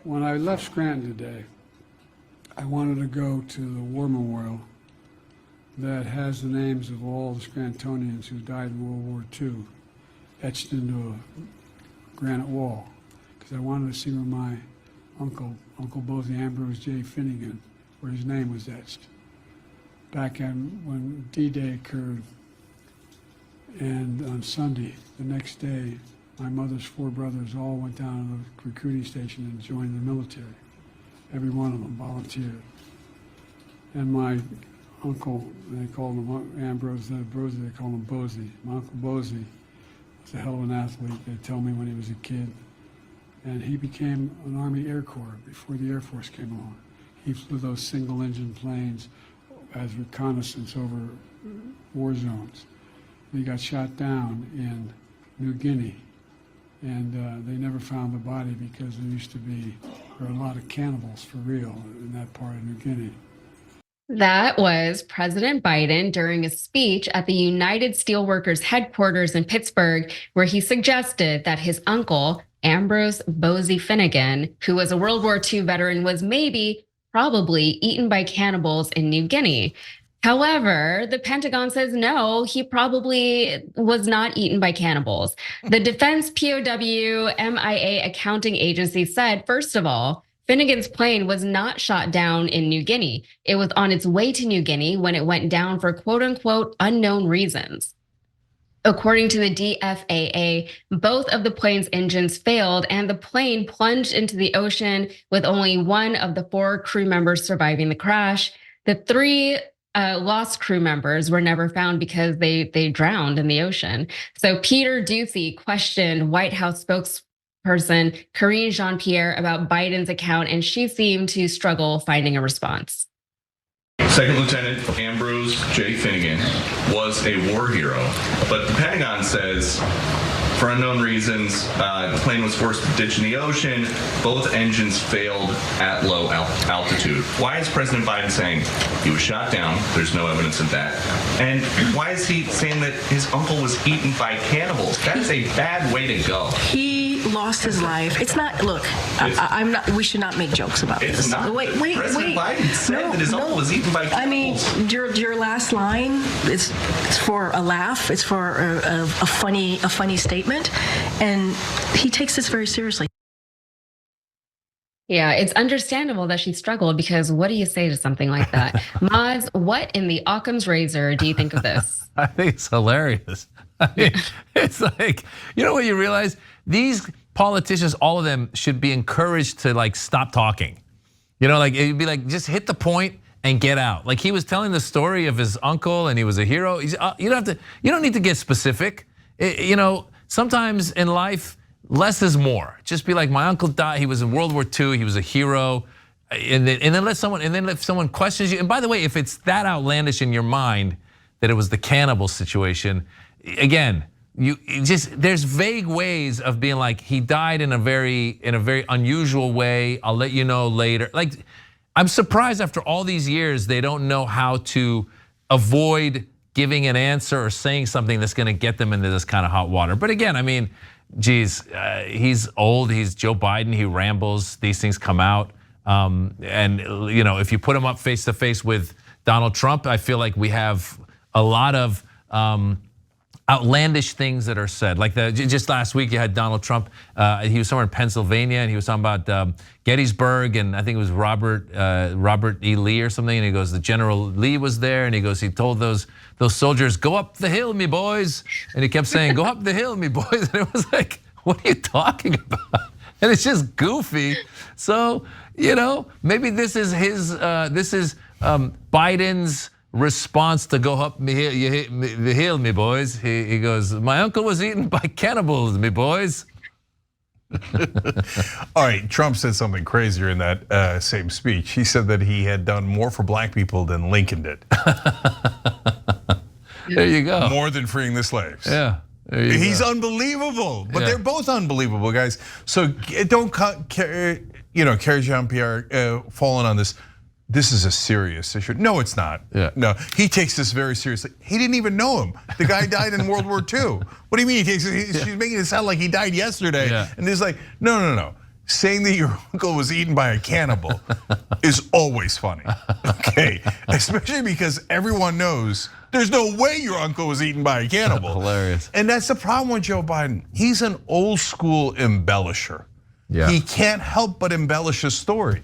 When I left Scranton today, I wanted to go to the war memorial that has the names of all the Scrantonians who died in World War II etched into a granite wall, because I wanted to see where my Uncle Bosie Ambrose J. Finnegan, where his name was etched, back when D-Day occurred. And on Sunday, the next day, my mother's 4 brothers all went down to the recruiting station and joined the military. Every one of them volunteered. And my uncle, they called him Ambrose Bosie, they called him Bosie. My Uncle Bosie was a hell of an athlete, they tell me, when he was a kid. And he became an Army Air Corps before the Air Force came along. He flew those single-engine planes as reconnaissance over war zones. He got shot down in New Guinea, and they never found the body because there were a lot of cannibals for real in that part of New Guinea. That was President Biden during a speech at the United Steelworkers headquarters in Pittsburgh, where he suggested that his uncle, Ambrose Bosie Finnegan, who was a World War II veteran, was probably eaten by cannibals in New Guinea. However, the Pentagon says no, he probably was not eaten by cannibals. The Defense POW MIA accounting agency said, first of all, Finnegan's plane was not shot down in New Guinea. It was on its way to New Guinea when it went down for quote unquote unknown reasons. According to the DFAA, both of the plane's engines failed and the plane plunged into the ocean with only one of the 4 crew members surviving the crash. The 3 lost crew members were never found because they drowned in the ocean. So Peter Doocy questioned White House spokesperson Karine Jean-Pierre about Biden's account, and she seemed to struggle finding a response. Second Lieutenant Ambrose J. Finnegan was a war hero, but the Pentagon says, for unknown reasons, the plane was forced to ditch in the ocean. Both engines failed at low altitude. Why is President Biden saying he was shot down? There's no evidence of that. And why is he saying that his uncle was eaten by cannibals? That is a bad way to go. He lost his life. It's not. Look, I'm not. We should not make jokes about this. It's not. Wait. President Biden said that his uncle was eaten by cannibals. I mean, your last line is for a laugh. It's for a funny statement, and he takes this very seriously. Yeah, it's understandable that she struggled, because what do you say to something like that? Maz, what in the Occam's razor do you think of this? I think it's hilarious. I mean, it's like, you know what you realize? These politicians, all of them, should be encouraged to like stop talking. You know, like it'd be like, just hit the point and get out. Like he was telling the story of his uncle and he was a hero. You don't need to get specific. You know, sometimes in life, less is more. Just be like, my uncle died, he was in World War II, he was a hero. And then if someone questions you, and by the way, if it's that outlandish in your mind that it was the cannibal situation, again, there's vague ways of being like, he died in a very unusual way, I'll let you know later. Like, I'm surprised after all these years, they don't know how to avoid giving an answer or saying something that's gonna get them into this kind of hot water. But again, I mean, geez, he's old, he's Joe Biden, he rambles, these things come out. And you know, if you put him up face to face with Donald Trump, I feel like we have a lot of outlandish things that are said. Like just last week, you had Donald Trump. He was somewhere in Pennsylvania, and he was talking about Gettysburg, and I think it was Robert E. Lee or something. And he goes, the General Lee was there, and he goes, he told those soldiers, "Go up the hill, me boys," and he kept saying, "Go up the hill, me boys," and it was like, what are you talking about? And it's just goofy. So you know, maybe this is Biden's response to go up the hill, me boys. He goes, my uncle was eaten by cannibals, me boys. All right, Trump said something crazier in that same speech. He said that he had done more for black people than Lincoln did. There you go. More than freeing the slaves. Yeah. He's unbelievable, but they're both unbelievable, guys. So don't Carrie Jean-Pierre falling on this. This is a serious issue. No, it's not. Yeah. No, he takes this very seriously. He didn't even know him. The guy died in World War II. What do you mean he takes it? She's making it sound like he died yesterday. Yeah. And it's like, no. saying that your uncle was eaten by a cannibal is always funny, okay? Especially because everyone knows there's no way your uncle was eaten by a cannibal. Hilarious. And that's the problem with Joe Biden. He's an old school embellisher. Yeah. He can't help but embellish a story.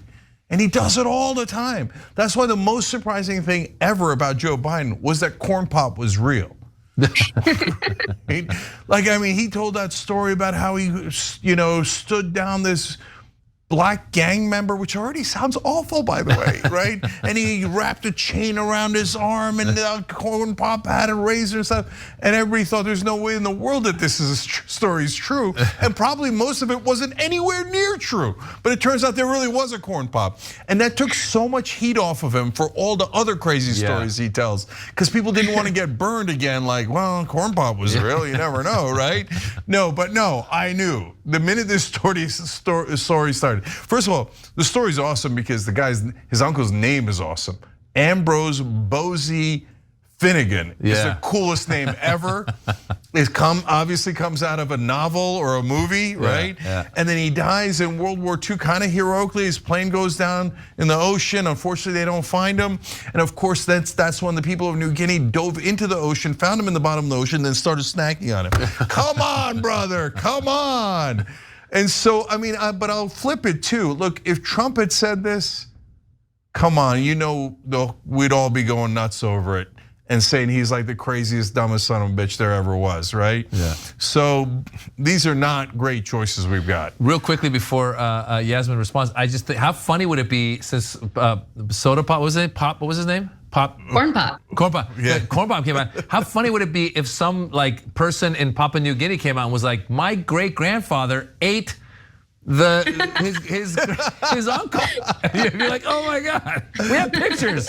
And he does it all the time. That's why the most surprising thing ever about Joe Biden was that corn pop was real. Like, I mean, he told that story about how he, stood down this black gang member, which already sounds awful, by the way, right? And he wrapped a chain around his arm, and the corn pop had a razor and stuff. And everybody thought there's no way in the world that this story is true. And probably most of it wasn't anywhere near true. But it turns out there really was a corn pop. And that took so much heat off of him for all the other crazy stories he tells. Because people didn't want to get burned again, like, well, corn pop was real, you never know, right? No, I knew. The minute this story started, first of all, the story's awesome because his uncle's name is awesome. Ambrose Bosie Finnegan is the coolest name ever. It obviously comes out of a novel or a movie, right? Yeah. And then he dies in World War II kind of heroically. His plane goes down in the ocean. Unfortunately, they don't find him. And of course, that's when the people of New Guinea dove into the ocean, found him in the bottom of the ocean, then started snacking on him. Come on, brother, come on. And so, I mean, but I'll flip it too. Look, if Trump had said this, come on, we'd all be going nuts over it and saying he's like the craziest, dumbest son of a bitch there ever was, right? Yeah. So these are not great choices we've got. Real quickly before Yasmin responds, I just think, how funny would it be since Soda Pop, what was his name? Corn pop. Corn Pop. Yeah. Corn Pop came out. How funny would it be if some person in Papua New Guinea came out and was like, my great grandfather ate his uncle. You'd be like, oh my God, we have pictures.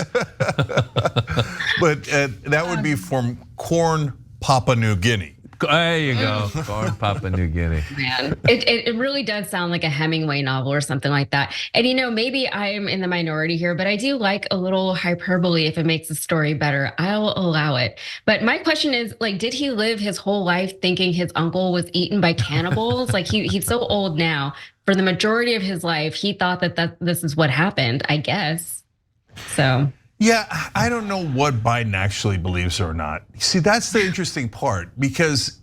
But that would be from Corn Papua New Guinea. There you go, Corn Papua New Guinea. Man, it really does sound like a Hemingway novel or something like that. And maybe I am in the minority here, but I do like a little hyperbole if it makes the story better. I'll allow it. But my question is, like, did he live his whole life thinking his uncle was eaten by cannibals? Like he's so old now. For the majority of his life, he thought that this is what happened, I guess. So. Yeah, I don't know what Biden actually believes or not. See, that's the interesting part because,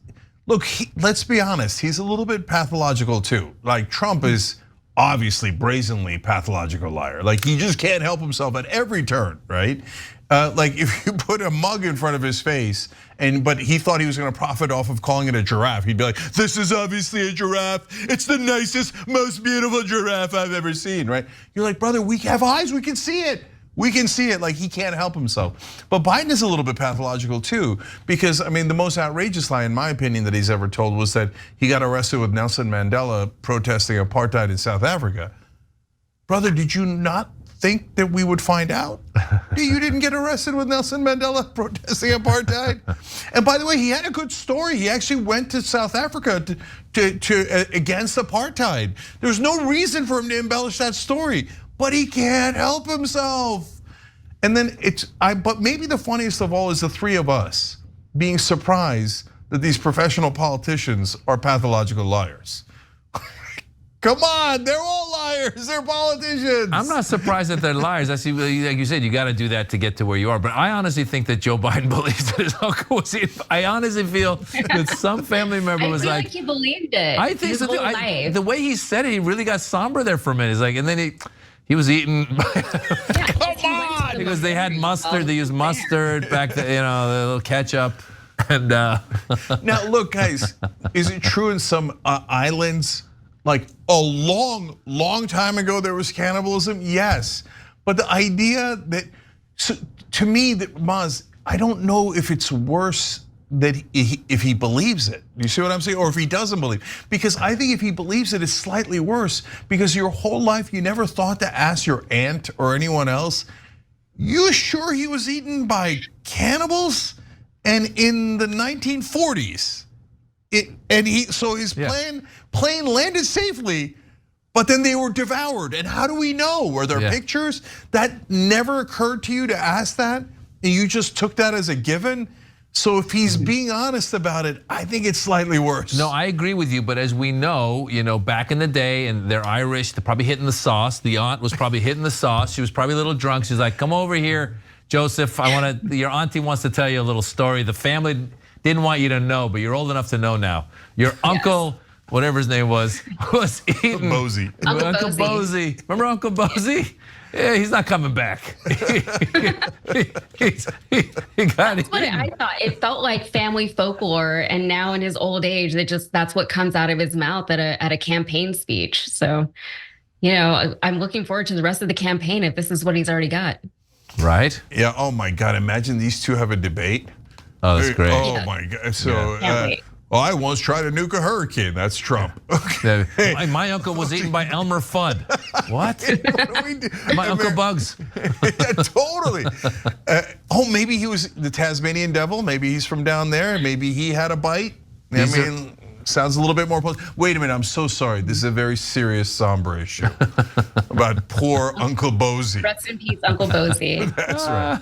look, let's be honest, he's a little bit pathological too. Like Trump is obviously brazenly pathological liar. Like he just can't help himself at every turn, right? Like if you put a mug in front of his face, but he thought he was going to profit off of calling it a giraffe, he'd be like, "This is obviously a giraffe. It's the nicest, most beautiful giraffe I've ever seen." Right? You're like, brother, we have eyes, we can see it. We can see it, like he can't help himself. But Biden is a little bit pathological too, because I mean, the most outrageous lie, in my opinion, that he's ever told was that he got arrested with Nelson Mandela protesting apartheid in South Africa. Brother, did you not think that we would find out? You didn't get arrested with Nelson Mandela protesting apartheid. And by the way, he had a good story. He actually went to South Africa to against apartheid. There's no reason for him to embellish that story, but he can't help himself. And then but maybe the funniest of all is the three of us being surprised that these professional politicians are pathological liars. Come on, they're all liars, they're politicians. I'm not surprised that they're liars. Like you said, you got to do that to get to where you are. But I honestly think that Joe Biden believes that his uncle was eaten. I honestly feel that some family member was like, he believed it. I think so too. The way he said it, he really got somber there for a minute. It's like, and then he was eaten. Come on, because they had mustard. They used mustard back then, the little ketchup. And now look, guys, is it true in some islands? Like a long time ago, there was cannibalism, yes. But the idea that, to me, Maz, I don't know if it's worse that if he believes it. You see what I'm saying? Or if he doesn't believe. Because I think if he believes it, it's slightly worse. Because your whole life, you never thought to ask your aunt or anyone else, you sure he was eaten by cannibals? And in the 1940s, his plane landed safely, but then they were devoured. And how do we know? Were there pictures? That never occurred to you to ask that, and you just took that as a given? So if he's being honest about it, I think it's slightly worse. No, I agree with you, but as we know, back in the day, and they're Irish, they're probably hitting the sauce. The aunt was probably hitting the sauce. She was probably a little drunk. She's like, come over here, Joseph. Your auntie wants to tell you a little story. The family didn't want you to know, but you're old enough to know now. Your uncle, whatever his name was eating. Mosey. Uncle Bozy. Remember Uncle Bozy? Yeah, he's not coming back. He got That's what I thought. It felt like family folklore, and now in his old age, that's what comes out of his mouth at a campaign speech. So, I'm looking forward to the rest of the campaign if this is what he's already got. Right? Yeah. Oh my God. Imagine these two have a debate. Oh, that's great. Oh my God. So, well, I once tried to nuke a hurricane. That's Trump. My uncle was eaten by Elmer Fudd. What? My Uncle Bugs. Yeah, totally. Maybe he was the Tasmanian devil. Maybe he's from down there. Maybe he had a bite. Sounds a little bit more. Wait a minute. I'm so sorry. This is a very serious, somber issue about poor Uncle Bozy. Rest in peace, Uncle Bozy. That's right.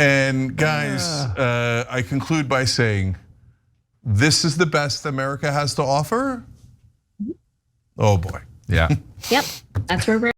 And guys, I conclude by saying, this is the best America has to offer? Oh boy. Yeah. Yep, that's where we're